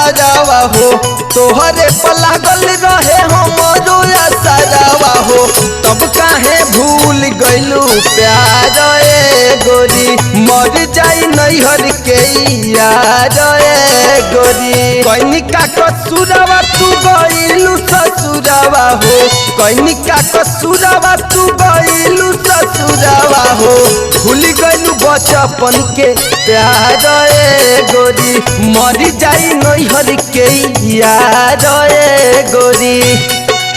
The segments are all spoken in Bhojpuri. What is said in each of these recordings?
सारावा हो तोहरे पलागल रहे हमरो सारावा हो तब काहे भूल गइलू प्यार ए गोरी मर जाई नैहर के यार ए गोरी कनिका कसूरवा तू गइलू ससुरवा हो कनिका कसूरवा तू गइलू ससुरवा हो भूल गइलू बचपन के प्यार ए गोरी मर जाई नैहर के यार ए गोरी।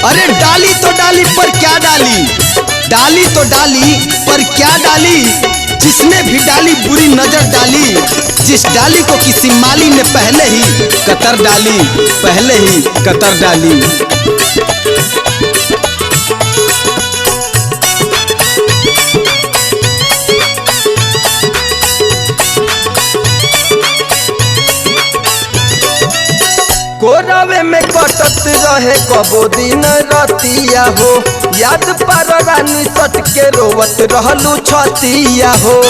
अरे डाली तो डाली पर क्या डाली, डाली तो डाली पर क्या डाली, जिसने भी डाली बुरी नजर डाली, जिस डाली को किसी माली ने पहले ही कतर डाली, पहले ही कतर डाली। कोरावे में कटत रहे कबो दिन रतिया हो याद पर रानी सट के रोवत रहलू छतिया हो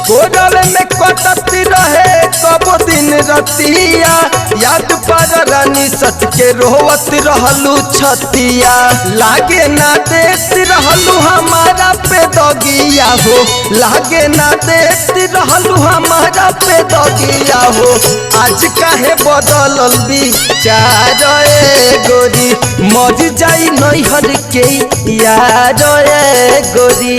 कोरावे में कटत रहे कबो दिन रतिया याद पर रानी सट के रोवत रहलू छतिया लागे ना देत रहलू हमारा पे दगिया हो लागे ना देत रहलू हमारा पे दगिया हो आज काहे बदलल विचार ए गोरी मर जाई नैहर के यार ए गोरी।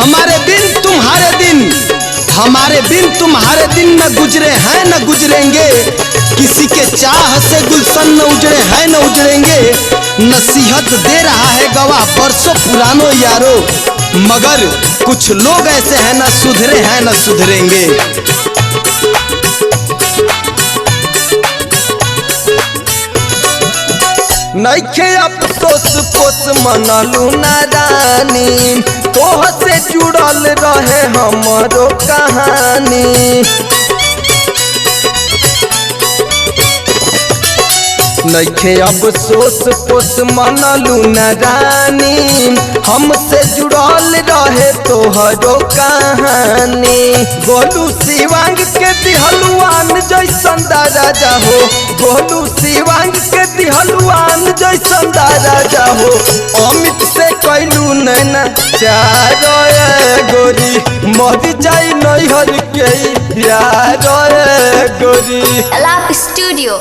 हमारे बिन तुम्हारे दिन, हमारे बिन तुम्हारे दिन न गुजरे हैं न गुजरेंगे, किसी के चाह से गुलशन न उजड़े हैं न उजड़ेंगे। नसीहत दे रहा है गवाह बरसों पुरानो यारो, मगर कुछ लोग ऐसे हैं न सुधरे हैं न सुधरेंगे। नइखे अफसोस पोस मनलू नादानी तोह से जुड़ल रहे हमरो कहानी नइखे अफसोस पोस मनलू नादानी हमसे जुड़ल रहे तोहरो कहानी गोलू शिवांग के दिहलुआन जैसन राजा हो गोलू शिवांग के दिहलुआन जैसन राजा हो अमित से कैलू नैना चार ए गोरी मर जाई नैहर के यार ए गोरी। Alap Studio।